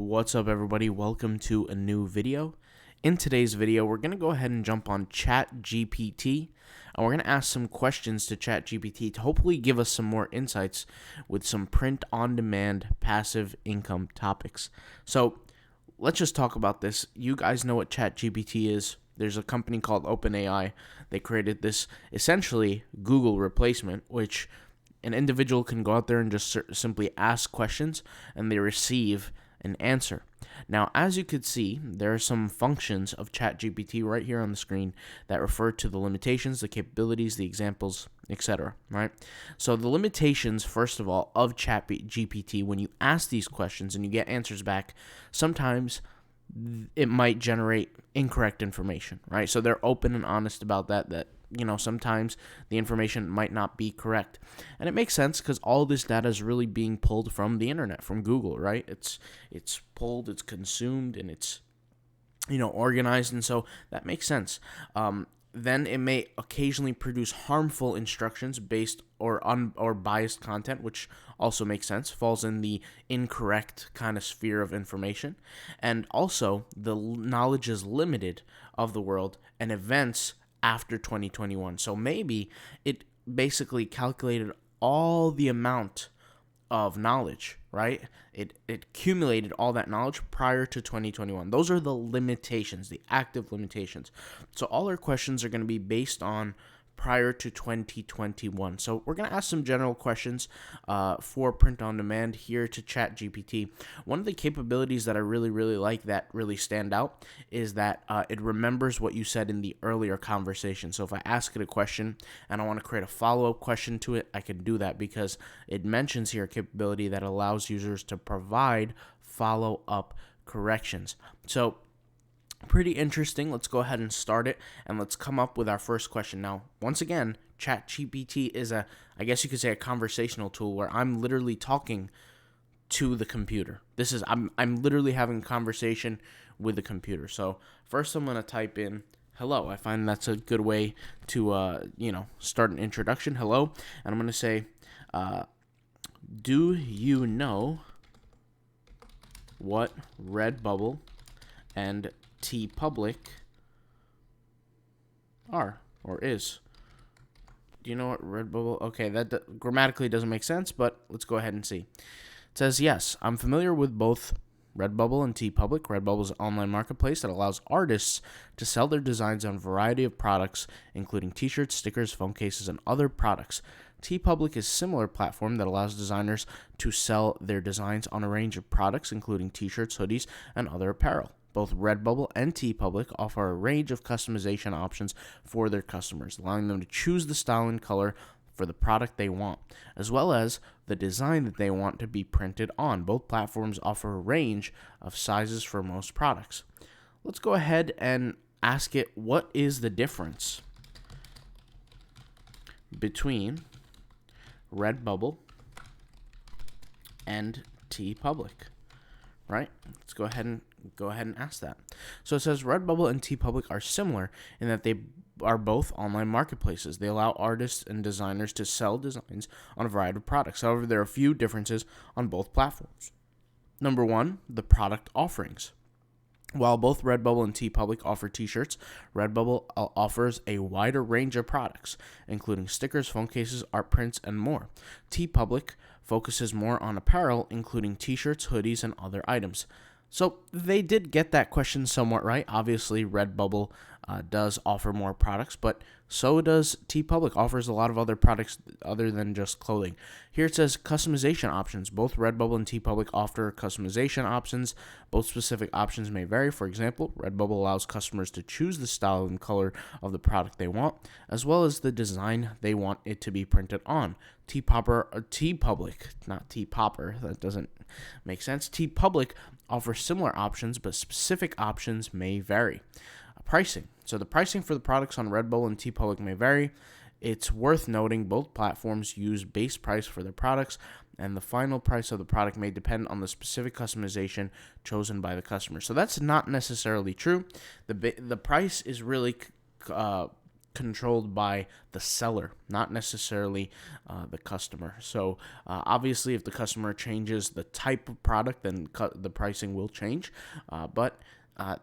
What's up, everybody? Welcome to a new video. In today's video, we're going to go ahead and jump on ChatGPT, and we're going to ask some questions to ChatGPT to hopefully give us some more insights with some print-on-demand passive income topics. So let's just talk about this. You guys know what ChatGPT is. There's a company called OpenAI. They created this essentially Google replacement, which an individual can go out there and just simply ask questions, and they receive an answer. Now, as you could see, there are some functions of ChatGPT right here on the screen that refer to the limitations, the capabilities, the examples, etc. Right? So the limitations, first of all, of ChatGPT, when you ask these questions and you get answers back, sometimes it might generate incorrect information, right? So they're open and honest about that sometimes the information might not be correct. And it makes sense because all this data is really being pulled from the internet, from Google, right? It's pulled, it's consumed, and it's, organized. And so that makes sense. Then it may occasionally produce harmful instructions based or biased content, which also makes sense, falls in the incorrect kind of sphere of information. And also, the knowledge is limited of the world and events after 2021. So maybe it basically calculated all the amount of knowledge, right? It accumulated all that knowledge prior to 2021. Those are the limitations, the active limitations. So all our questions are going to be based on prior to 2021. So we're going to ask some general questions for print on demand here to ChatGPT. One of the capabilities that I really like that really stand out is that it remembers what you said in the earlier conversation. So if I ask it a question and I want to create a follow-up question to it, I can do that because it mentions here a capability that allows users to provide follow-up corrections. So pretty interesting. Let's go ahead and start it, and let's come up with our first question. Now, once again, ChatGPT is I guess you could say a conversational tool where I'm literally talking to the computer. I'm literally having a conversation with the computer. So first I'm going to type in hello. I find that's a good way to, start an introduction. Hello. And I'm going to say, do you know what Redbubble and Tpublic are or is? Do you know what Redbubble? Okay, that grammatically doesn't make sense, but let's go ahead and see. It says, yes, I'm familiar with both Redbubble and Tpublic. Redbubble is an online marketplace that allows artists to sell their designs on a variety of products, including t-shirts, stickers, phone cases, and other products. Tpublic is a similar platform that allows designers to sell their designs on a range of products, including t-shirts, hoodies, and other apparel. Both Redbubble and Tpublic offer a range of customization options for their customers, allowing them to choose the style and color for the product they want, as well as the design that they want to be printed on. Both platforms offer a range of sizes for most products. Let's go ahead and ask it, what is the difference between Redbubble and Tpublic? Right? Let's go ahead and ask that. So it says Redbubble and Tpublic are similar in that they are both online marketplaces. They allow artists and designers to sell designs on a variety of products. However, there are a few differences on both platforms. Number one, the product offerings. While both Redbubble and Tpublic offer t-shirts, Redbubble offers a wider range of products, including stickers, phone cases, art prints, and more. Tpublic focuses more on apparel, including t-shirts, hoodies, and other items. So they did get that question somewhat right. Obviously, Redbubble does offer more products, but so does Tpublic, offers a lot of other products other than just clothing. Here it says customization options. Both Redbubble and Tpublic offer customization options. Both specific options may vary. For example, Redbubble allows customers to choose the style and color of the product they want, as well as the design they want it to be printed on. Tpublic, not T-Popper, that doesn't make sense. Tpublic offers similar options, but specific options may vary. Pricing. So the pricing for the products on Redbubble and Tpublic may vary. It's worth noting both platforms use base price for their products, and the final price of the product may depend on the specific customization chosen by the customer. So that's not necessarily true. The price is really controlled by the seller, not necessarily the customer. So obviously, if the customer changes the type of product, then the pricing will change. But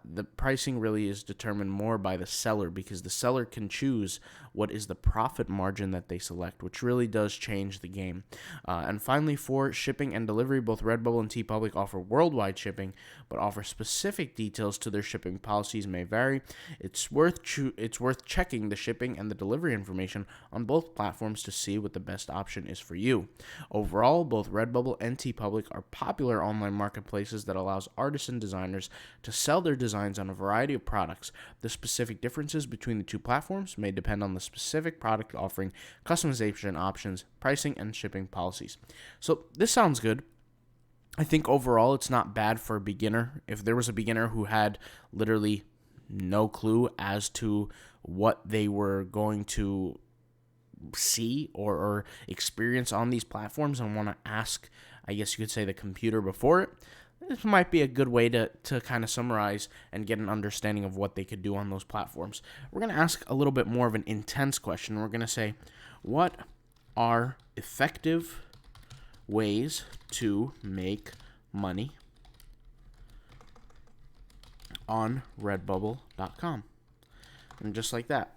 the pricing really is determined more by the seller, because the seller can choose what is the profit margin that they select, which really does change the game. And finally, for shipping and delivery, both Redbubble and Tpublic offer worldwide shipping, but offer specific details to their shipping policies may vary. It's worth checking the shipping and the delivery information on both platforms to see what the best option is for you. Overall, both Redbubble and Tpublic are popular online marketplaces that allows artists and designers to sell their designs on a variety of products. The specific differences between the two platforms may depend on the specific product offering, customization options, pricing, and shipping policies. So this sounds good. I think overall it's not bad for a beginner. If there was a beginner who had literally no clue as to what they were going to see or experience on these platforms and want to ask, I guess you could say, the computer before it, this might be a good way to kind of summarize and get an understanding of what they could do on those platforms. We're going to ask a little bit more of an intense question. We're going to say, what are effective ways to make money on Redbubble.com? And just like that.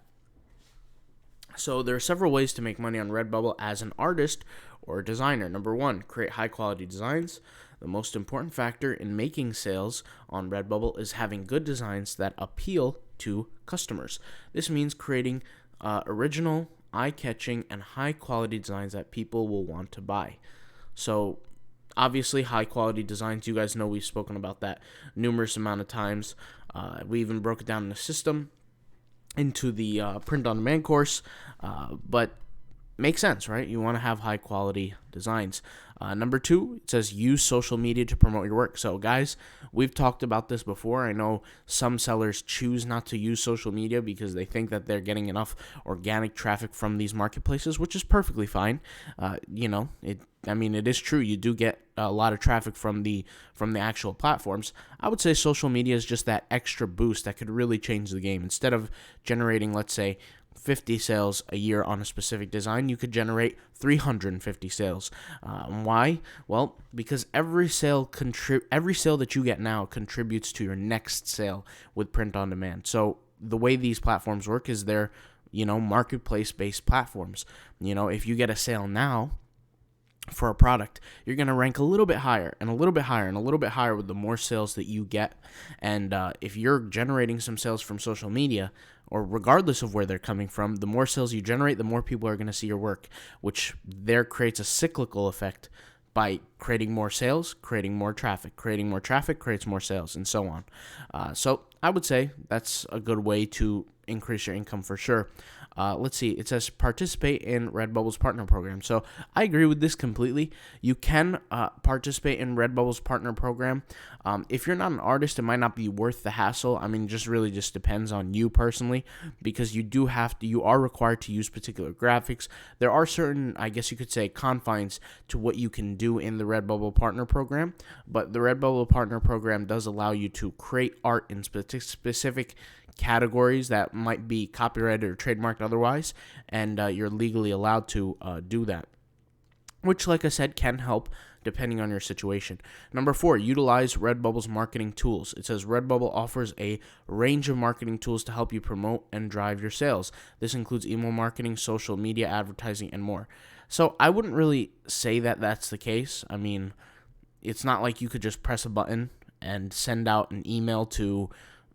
So there are several ways to make money on Redbubble as an artist or a designer. Number one, create high-quality designs. The most important factor in making sales on Redbubble is having good designs that appeal to customers. This means creating original, eye-catching, and high-quality designs that people will want to buy. So obviously, high-quality designs, you guys know we've spoken about that numerous amount of times. We even broke it down in the system into the print-on-demand course, but makes sense, right? You want to have high-quality designs. Number two, it says use social media to promote your work. So, guys, we've talked about this before. I know some sellers choose not to use social media because they think that they're getting enough organic traffic from these marketplaces, which is perfectly fine. It is true. You do get a lot of traffic from the actual platforms. I would say social media is just that extra boost that could really change the game. Instead of generating, let's say, 50 sales a year on a specific design, you could generate 350 sales. Why? Well, because every sale that you get now contributes to your next sale with print on demand. So the way these platforms work is they're, marketplace-based platforms. If you get a sale now for a product, you're going to rank a little bit higher and a little bit higher and a little bit higher with the more sales that you get. And if you're generating some sales from social media, or regardless of where they're coming from, the more sales you generate, the more people are going to see your work, which there creates a cyclical effect by creating more sales, creating more traffic. Creating more traffic creates more sales, and so on. So I would say that's a good way to increase your income for sure. Let's see. It says participate in Redbubble's partner program. So I agree with this completely. You can participate in Redbubble's partner program. If you're not an artist, it might not be worth the hassle. Just really just depends on you personally, because you are required to use particular graphics. There are certain, I guess you could say, confines to what you can do in the Redbubble partner program, but the Redbubble partner program does allow you to create art in specific categories that might be copyrighted or trademarked otherwise, and you're legally allowed to do that, which, like I said, can help depending on your situation. Number 4, utilize Redbubble's marketing tools. It says Redbubble offers a range of marketing tools to help you promote and drive your sales. This includes email marketing, social media advertising, and more. So I wouldn't really say that that's the case. It's not like you could just press a button and send out an email to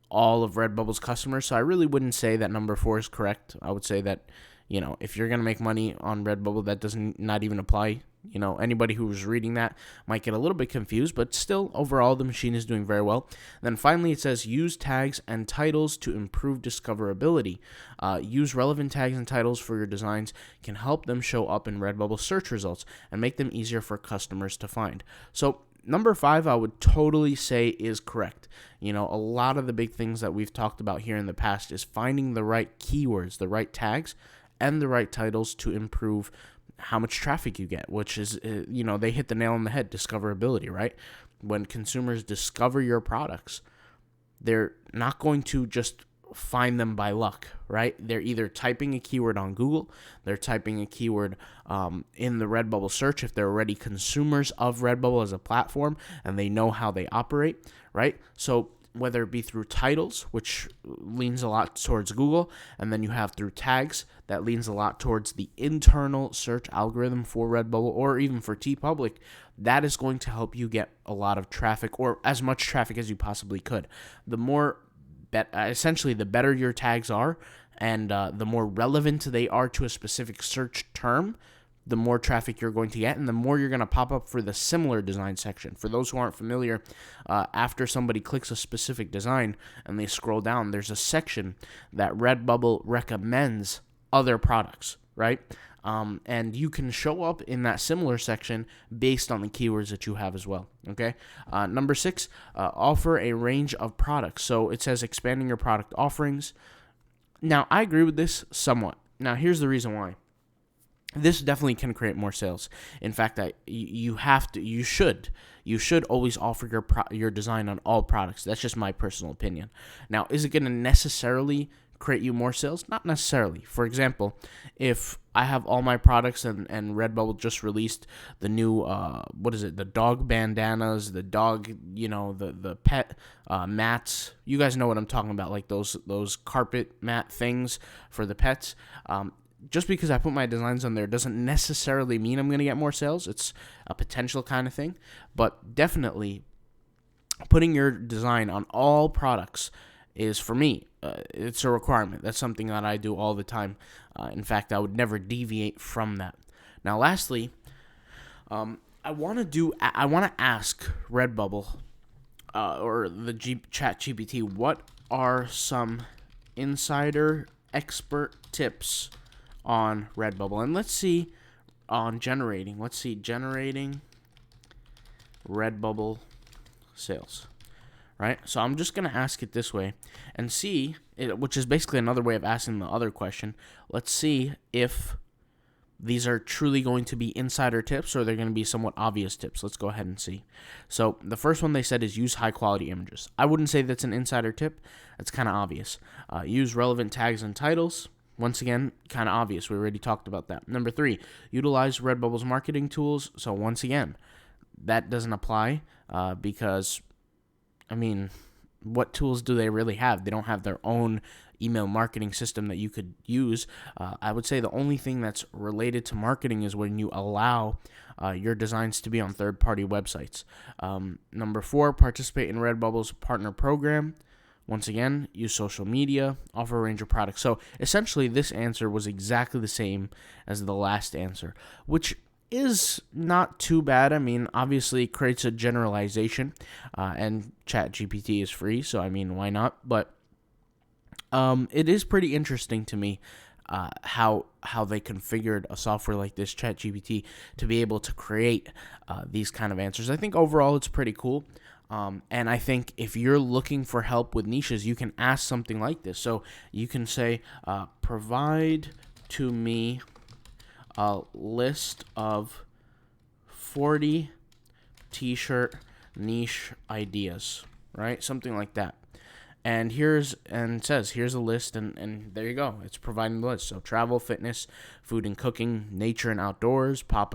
all of Redbubble's customers. So I really wouldn't say that number 4 is correct. I would say that, if you're going to make money on Redbubble, that doesn't not even apply. Anybody who was reading that might get a little bit confused, but still, overall, the machine is doing very well. Then finally, it says use tags and titles to improve discoverability. Use relevant tags and titles for your designs can help them show up in Redbubble search results and make them easier for customers to find. So number 5, I would totally say is correct. A lot of the big things that we've talked about here in the past is finding the right keywords, the right tags, and the right titles to improve how much traffic you get, which is, they hit the nail on the head, discoverability, right? When consumers discover your products, they're not going to just find them by luck, right? They're either typing a keyword on Google, they're typing a keyword in the Redbubble search if they're already consumers of Redbubble as a platform and they know how they operate, right? So whether it be through titles, which leans a lot towards Google, and then you have through tags, that leans a lot towards the internal search algorithm for Redbubble or even for Tpublic, that is going to help you get a lot of traffic, or as much traffic as you possibly could. The more, essentially, the better your tags are, and the more relevant they are to a specific search term, the more traffic you're going to get, and the more you're going to pop up for the similar design section. For those who aren't familiar, after somebody clicks a specific design and they scroll down, there's a section that Redbubble recommends other products, right? And you can show up in that similar section based on the keywords that you have as well, okay? Number 6, offer a range of products. So it says expanding your product offerings. Now, I agree with this somewhat. Now, here's the reason why. This definitely can create more sales. In fact, you should always offer your design on all products. That's just my personal opinion. Now, is it going to necessarily create you more sales? Not necessarily. For example, if I have all my products and Redbubble just released the new the dog bandanas, the dog, the pet mats. You guys know what I'm talking about, like those carpet mat things for the pets. Just because I put my designs on there doesn't necessarily mean I'm going to get more sales. It's a potential kind of thing. But definitely putting your design on all products is, for me, it's a requirement. That's something that I do all the time. In fact, I would never deviate from that. Now, lastly, I want to ask Redbubble or the Chat GPT, what are some insider expert tips on Redbubble? And let's see on generating. Let's see, generating Redbubble sales. Right? So I'm just going to ask it this way and see, which is basically another way of asking the other question. Let's see if these are truly going to be insider tips or they're going to be somewhat obvious tips. Let's go ahead and see. So the first one they said is use high quality images. I wouldn't say that's an insider tip. That's kind of obvious. Use relevant tags and titles. Once again, kind of obvious. We already talked about that. Number 3, utilize Redbubble's marketing tools. So once again, that doesn't apply because, I mean, what tools do they really have? They don't have their own email marketing system that you could use. I would say the only thing that's related to marketing is when you allow your designs to be on third-party websites. Number 4, participate in Redbubble's partner program. Once again, use social media, offer a range of products. So essentially, this answer was exactly the same as the last answer, which is not too bad. I mean, obviously, it creates a generalization, and ChatGPT is free, so I mean, why not? But it is pretty interesting to me how they configured a software like this, ChatGPT, to be able to create these kind of answers. I think overall it's pretty cool. And I think if you're looking for help with niches, you can ask something like this. So you can say, provide to me a list of 40 t-shirt niche ideas, right? Something like that. And it says, here's a list, and there you go. It's providing the list. So travel, fitness, food and cooking, nature and outdoors, pop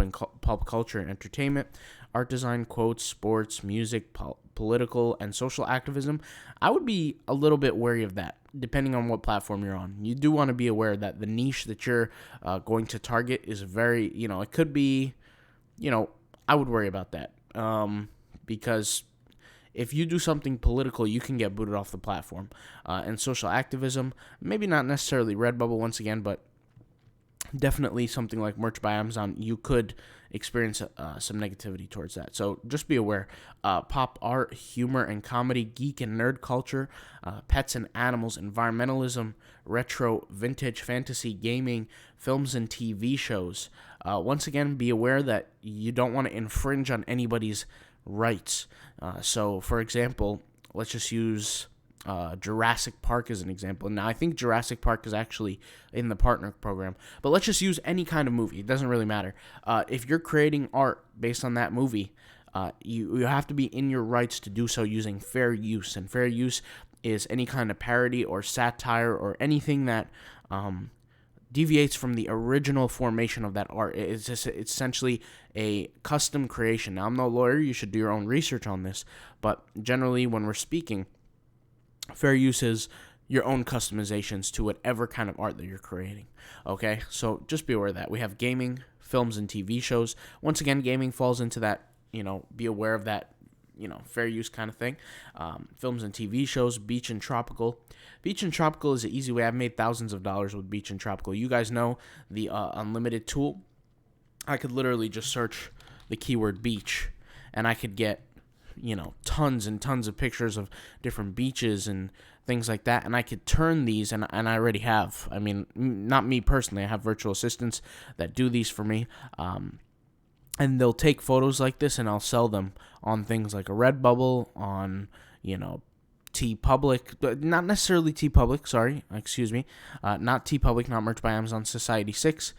culture and entertainment, art design, quotes, sports, music, political, and social activism. I would be a little bit wary of that, depending on what platform you're on. You do want to be aware that the niche that you're going to target is very, it could be, I would worry about that because if you do something political, you can get booted off the platform. And social activism, maybe not necessarily Redbubble once again, but definitely something like Merch by Amazon, you could experience some negativity towards that. So just be aware. Pop art, humor and comedy, geek and nerd culture, pets and animals, environmentalism, retro, vintage, fantasy, gaming, films and TV shows. Once again, be aware that you don't want to infringe on anybody's rights. So, for example, let's just use Jurassic Park as an example. Now, I think Jurassic Park is actually in the partner program, but let's just use any kind of movie. It doesn't really matter. If you're creating art based on that movie, you have to be in your rights to do so using fair use. And fair use is any kind of parody or satire or anything that deviates from the original formation of that art. It's just essentially a custom creation. Now, I'm no lawyer. You should do your own research on this. But generally, when we're speaking, fair use is your own customizations to whatever kind of art that you're creating. Okay? So just be aware of that. We have gaming, films, and TV shows. Once again, gaming falls into that, be aware of that, fair use kind of thing. Films and TV shows, beach and tropical. Beach and tropical is an easy way. I've made thousands of dollars with beach and tropical. You guys know the unlimited tool. I could literally just search the keyword beach, and I could get, tons and tons of pictures of different beaches and things like that. And I could turn these, and I already have. I mean, not me personally. I have virtual assistants that do these for me. And they'll take photos like this, and I'll sell them on things like a Redbubble, on, Tpublic, not necessarily Tpublic, sorry, excuse me, not Tpublic, not Merch by Amazon, Society6,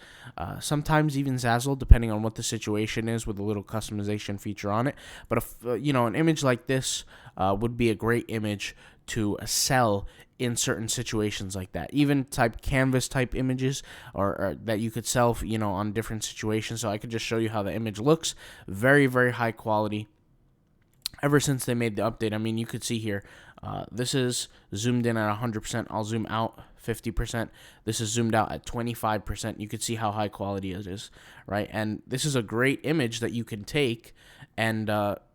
sometimes even Zazzle, depending on what the situation is with a little customization feature on it. But if, an image like this would be a great image to sell in certain situations like that. Even canvas type images or that you could sell, on different situations. So I could just show you how the image looks. Very, very high quality. Ever since they made the update, I mean, you could see here, this is zoomed in at 100%. I'll zoom out 50%. This is zoomed out at 25%. You could see how high quality it is, right? And this is a great image that you can take and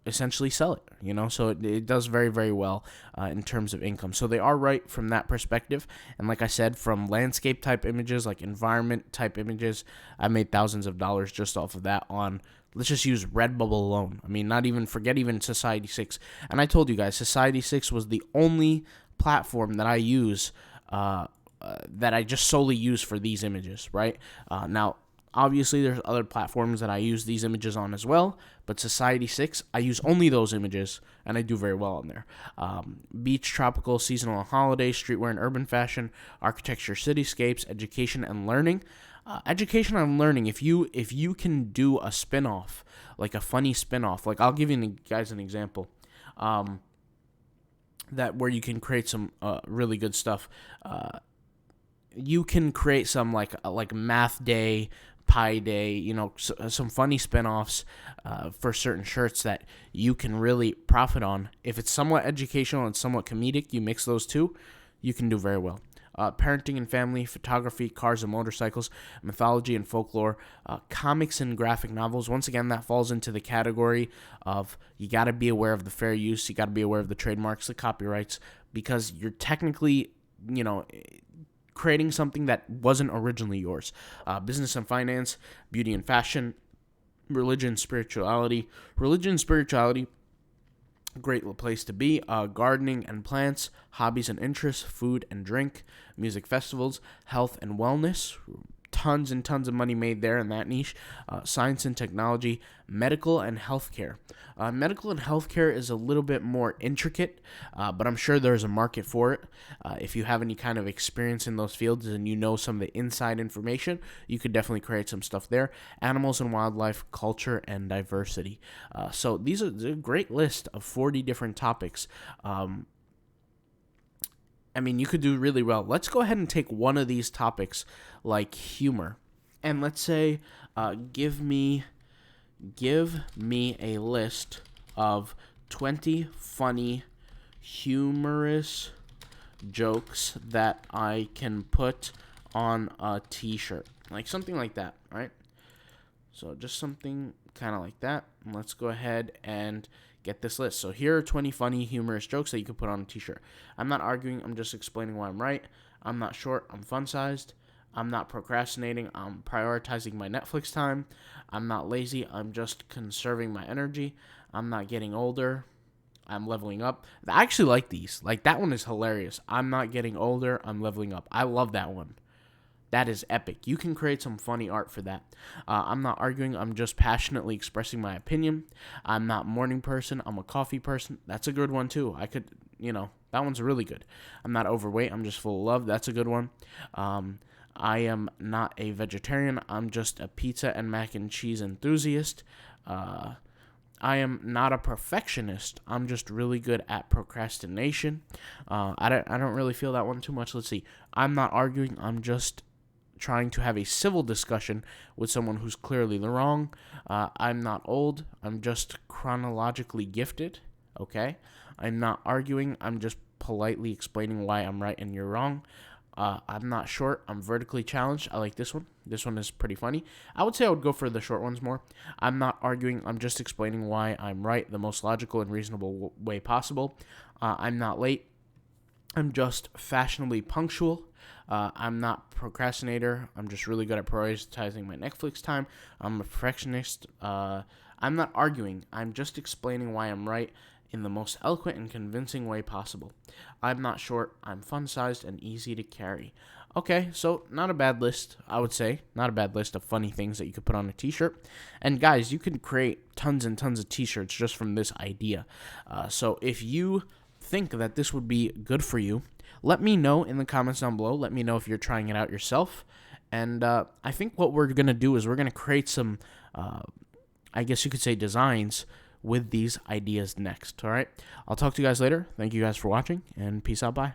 essentially sell it, so it does very, very well in terms of income. So they are right from that perspective. And like I said, from landscape type images, like environment type images, I made thousands of dollars just off of that on, let's just use Redbubble alone. I mean, forget even Society6. And I told you guys, Society6 was the only platform that I use, that I just solely use for these images, right? Now, obviously, there's other platforms that I use these images on as well, but Society6, I use only those images, and I do very well on there. Beach, tropical, seasonal and holiday, streetwear and urban fashion, architecture, cityscapes, education and learning. Education and learning, if you can do a spin-off, like a funny spin-off, like I'll give you guys an example, that where you can create some really good stuff. You can create some like math day, Pi Day, some funny spin-offs for certain shirts that you can really profit on. If it's somewhat educational and somewhat comedic, you mix those two, you can do very well. Parenting and family, photography, cars and motorcycles, mythology and folklore, comics and graphic novels. Once again, that falls into the category of you got to be aware of the fair use, you got to be aware of the trademarks, the copyrights, because you're technically, creating something that wasn't originally yours. Business and finance, beauty and fashion, religion, spirituality, great place to be. Gardening and plants, hobbies and interests, food and drink, music festivals, health and wellness. Tons and tons of money made there in that niche. Science and technology, medical and healthcare. Medical and healthcare is a little bit more intricate, but I'm sure there's a market for it. If you have any kind of experience in those fields and you know some of the inside information, you could definitely create some stuff there. Animals and wildlife, culture and diversity. So these are a great list of 40 different topics. I mean, you could do really well. Let's go ahead and take one of these topics, like humor, and let's say, give me a list of 20 funny, humorous jokes that I can put on a t-shirt, like something like that, right? So just something kind of like that. And let's go ahead and get this list. So here are 20 funny, humorous jokes that you can put on a t-shirt. I'm not arguing. I'm just explaining why I'm right. I'm not short. I'm fun-sized. I'm not procrastinating. I'm prioritizing my Netflix time. I'm not lazy. I'm just conserving my energy. I'm not getting older. I'm leveling up. I actually like these. Like, that one is hilarious. I'm not getting older. I'm leveling up. I love that one. That is epic. You can create some funny art for that. I'm not arguing. I'm just passionately expressing my opinion. I'm not a morning person. I'm a coffee person. That's a good one, too. I could, that one's really good. I'm not overweight. I'm just full of love. That's a good one. I am not a vegetarian. I'm just a pizza and mac and cheese enthusiast. I am not a perfectionist. I'm just really good at procrastination. I don't really feel that one too much. Let's see. I'm not arguing. I'm just trying to have a civil discussion with someone who's clearly the wrong. I'm not old. I'm just chronologically gifted. Okay? I'm not arguing. I'm just politely explaining why I'm right and you're wrong. I'm not short. I'm vertically challenged. I like this one. This one is pretty funny. I would say I would go for the short ones more. I'm not arguing. I'm just explaining why I'm right the most logical and reasonable way possible. I'm not late. I'm just fashionably punctual. I'm not procrastinator. I'm just really good at prioritizing my Netflix time. I'm a perfectionist. I'm not arguing. I'm just explaining why I'm right in the most eloquent and convincing way possible. I'm not short. I'm fun-sized and easy to carry. Okay, so not a bad list, I would say. Not a bad list of funny things that you could put on a t-shirt. And guys, you can create tons and tons of t-shirts just from this idea. So if you think that this would be good for you, let me know in the comments down below. Let me know if you're trying it out yourself. And I think what we're going to do is we're going to create some, I guess you could say, designs with these ideas next. All right. I'll talk to you guys later. Thank you guys for watching, and peace out. Bye.